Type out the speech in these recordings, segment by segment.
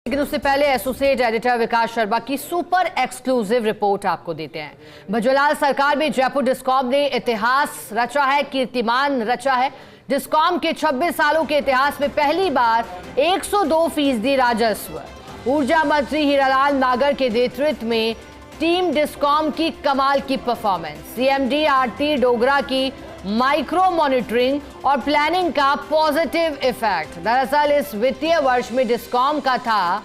लेकिन उससे पहले एसोसिएट एडिटर विकास शर्मा की सुपर एक्सक्लूसिव रिपोर्ट आपको देते हैं। भजोलाल सरकार में जयपुर डिस्कॉम ने इतिहास रचा है, कीर्तिमान रचा है। डिस्कॉम के 26 सालों के इतिहास में पहली बार 102% राजस्व। ऊर्जा मंत्री हीरालाल नागर के नेतृत्व में टीम डिस्कॉम की कमाल की परफॉर्मेंस। सीएमडी आरती डोगरा की माइक्रो मॉनिटरिंग और प्लानिंग का पॉजिटिव इफेक्ट। दरअसल इस वित्तीय वर्ष में डिस्कॉम का था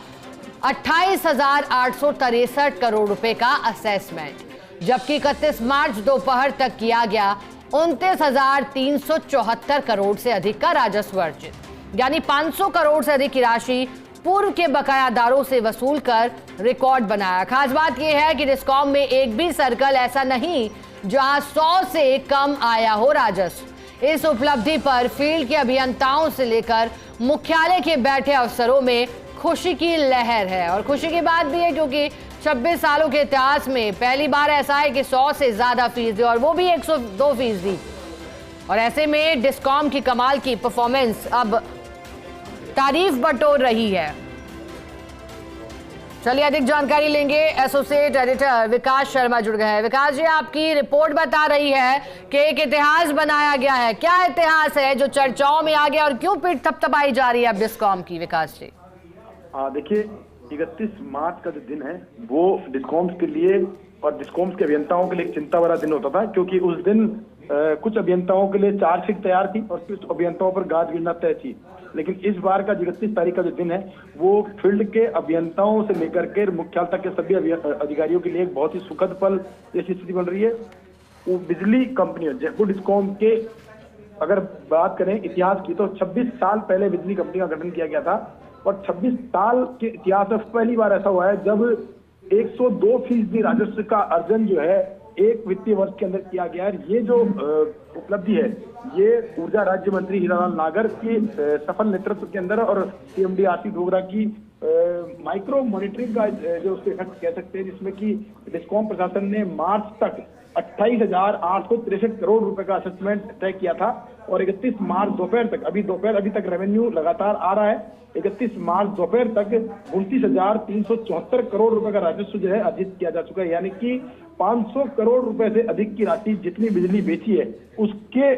28,863 करोड़ रुपए का असेसमेंट, जबकि 31 मार्च दोपहर तक किया गया 29,374 करोड़ से अधिक का राजस्व अर्जित, यानी 500 करोड़ से अधिक की राशि पूर्व के बकायादारों से वसूल कर रिकॉर्ड बनाया। खास बात यह है कि डिस्कॉम में एक भी सर्कल ऐसा नहीं जहां 100 से कम आया हो राजस्व। इस उपलब्धि पर फील्ड के अभियंताओं से लेकर मुख्यालय के बैठे अफसरों में खुशी की लहर है। और खुशी की बात भी है क्योंकि 26 सालों के इतिहास में पहली बार ऐसा है कि 100 से ज्यादा फीसदी, और वो भी 102%। और ऐसे में डिस्कॉम की कमाल की परफॉर्मेंस अब तारीफ बटोर रही है। चलिए अधिक जानकारी लेंगे, एसोसिएट एडिटर विकास शर्मा जुड़ गए हैं। विकास जी, आपकी रिपोर्ट बता रही है कि एक इतिहास बनाया गया है। क्या इतिहास है जो चर्चाओं में आ गया और क्यों पीठ थपथपाई जा रही है अब डिस्कॉम की? विकास जी, देखिए 31 मार्च का जो दिन है वो डिस्कॉम्स के लिए और डिस्कॉम्स के अभियंताओं के लिए एक चिंता भरा दिन होता था, क्योंकि उस दिन कुछ अभियंताओं के लिए चार्जशीट तैयार थी और कुछ अभियंताओं पर गाज गिरना तय थी। लेकिन इस बार का 31 तारीख का जो दिन है वो फील्ड के अभियंताओं से लेकर के मुख्यालय तक के सभी अधिकारियों के लिए एक बहुत ही सुखद पल जैसी स्थिति बन रही है। वो बिजली कंपनियों जयपुर डिस्कॉम के अगर बात करें इतिहास की, तो 26 साल पहले बिजली कंपनी का गठन किया गया था और 26 साल के इतिहास में पहली बार ऐसा हुआ है जब 102% राजस्व का अर्जन जो है एक वित्तीय वर्ष के अंदर किया गया है। ये जो उपलब्धि है ये ऊर्जा राज्य मंत्री हीरालाल नागर के सफल नेतृत्व के अंदर और सीएमडी आरती डोगरा की माइक्रो मॉनिटरिंग का जो उसके इफेक्ट कह सकते हैं, जिसमें कि डिस्कॉम प्रशासन ने मार्च तक 28,863 करोड़ रुपए का असेसमेंट तय किया था और 31 मार्च दोपहर तक, अभी तक रेवेन्यू लगातार आ रहा है। 31 मार्च दोपहर तक 29,374 करोड़ रुपए का राजस्व जो है अर्जित किया जा चुका है, यानी कि 500 करोड़ रुपए से अधिक की राशि जितनी बिजली बेची है उसके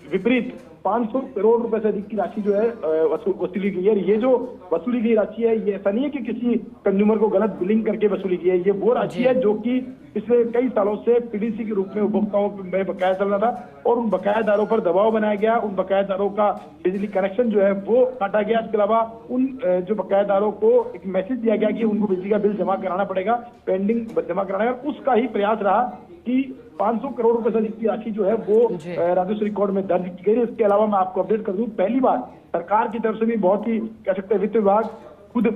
विपरीत 500 करोड़ रुपए से अधिक की राशि जो है वसूली गई है। ये जो वसूली गई राशि है ये ऐसा नहीं है कि किसी कंज्यूमर को गलत बिलिंग करके वसूली गई है, ये वो राशि है जो कि पिछले कई सालों से पीडीसी के रूप में उपभोक्ताओं में बकाया चल रहा था और उन बकायादारों पर दबाव बनाया गया। उन बकायादारों का बिजली कनेक्शन जो है वो काटा गया। इसके अलावा उन जो बकायादारों को एक मैसेज दिया गया कि उनको बिजली का बिल जमा कराना पड़ेगा, पेंडिंग जमा कराना है। उसका ही प्रयास रहा कि 500 करोड़ रुपए से अधिक की राशि जो है वो राजस्व रिकॉर्ड में दर्ज की गई। इसके अलावा मैं आपको अपडेट कर दूं, पहली बार सरकार की तरफ से भी बहुत ही कह सकते हैं वित्त विभाग खुद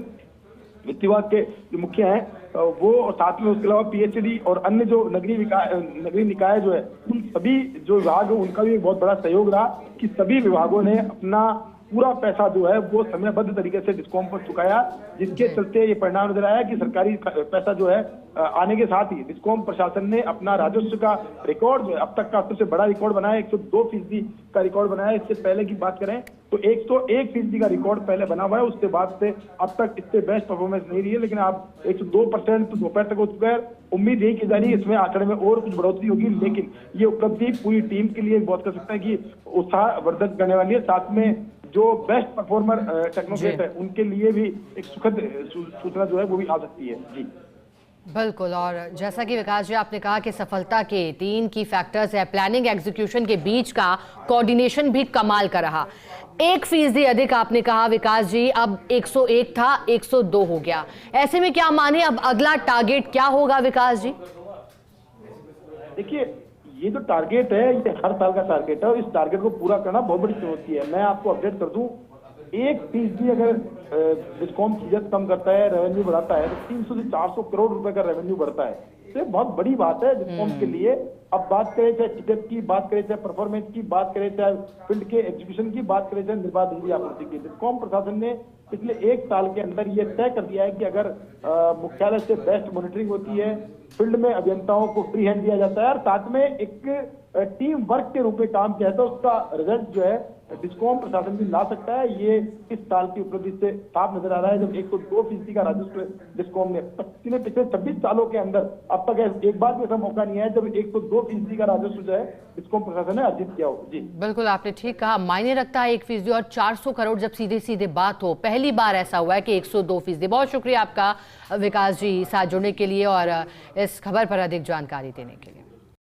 वित्त विभाग के जो मुखिया हैं वो, और साथ में उसके अलावा पीएचडी और अन्य जो नगरीय निकाय जो है उन सभी जो विभाग है उनका भी बहुत बड़ा सहयोग रहा कि सभी विभागों ने अपना पूरा पैसा जो है वो समयबद्ध तरीके से डिस्कॉम पर चुकाया, जिसके चलते ये परिणाम नजर आया कि सरकारी पैसा जो है आने के साथ ही डिस्कॉम प्रशासन ने अपना राजस्व का रिकॉर्ड जो है अब तक का सबसे बड़ा रिकॉर्ड बनाया, 102% का रिकॉर्ड बनाया। इससे पहले की बात करें तो 101% का रिकॉर्ड पहले बना हुआ है, उसके बाद से अब तक इससे बेस्ट परफॉर्मेंस नहीं रही है। लेकिन आप 102% तो दोपहर तक हो चुका है। उम्मीद यही की जा रही है इसमें आंकड़े में और कुछ बढ़ोतरी होगी, लेकिन ये उपलब्धि पूरी टीम के लिए बहुत कर सकता है कि उत्साहवर्धक करने वाली है। साथ में जो बेस्ट परफॉर्मर टेक्नोक्रेट है उनके लिए भी एक सुखद सूचना जो है वो भी आ सकती है। जी बिल्कुल, और जैसा कि विकास जी आपने कहा कि सफलता के 3 की फैक्टर्स है, प्लानिंग एग्जीक्यूशन के बीच का कोऑर्डिनेशन भी कमाल का रहा। 1% अधिक आपने कहा विकास जी, अब 101 था 102 हो गया। ऐसे में क्या माने अब अगला टारगेट क्या होगा विकास जी? देखिए ये जो टारगेट है ये हर साल का टारगेट है और इस टारगेट को पूरा करना बहुत बड़ी चुनौती है। मैं आपको अपडेट कर दूं, 1% अगर डिस्कॉम चीजें कम करता है, रेवेन्यू बढ़ाता है तो 300 से 400 करोड़ रुपए का रेवेन्यू बढ़ता है। तो बहुत बड़ी बात है डिस्कॉम के लिए। अब बात करें चाहे टिकट की, बात करें चाहे परफॉर्मेंस की, बात करें चाहे फील्ड के एग्जीक्यूशन की, बात करें चाहे निर्बाध बिजली आपूर्ति की, डिस्कॉम प्रशासन ने पिछले 1 साल के अंदर ये तय कर दिया है कि अगर मुख्यालय से बेस्ट मॉनिटरिंग होती है, फील्ड में अभियंताओं को फ्री हैंड दिया जाता है और साथ में एक टीम वर्क के रूप में काम किया है, तो उसका रिजल्ट जो है डिस्कॉम प्रशासन भी ला सकता है। ये इस साल की उपलब्धि से साफ नजर आ रहा है, जब 102% का राजस्व डिस्कॉम ने पिछले 26 सालों के अंदर अब तक एक बार भी ऐसा मौका नहीं है जब 102% का राजस्व जो है डिस्कॉम प्रशासन ने अर्जित किया हो। जी बिल्कुल, आपने ठीक कहा, मायने रखता है 1% और 400 करोड़ जब सीधे सीधे बात हो। पहली बार ऐसा हुआ है कि 102%। बहुत शुक्रिया आपका विकास जी साथ जुड़ने के लिए और इस खबर पर अधिक जानकारी देने के लिए।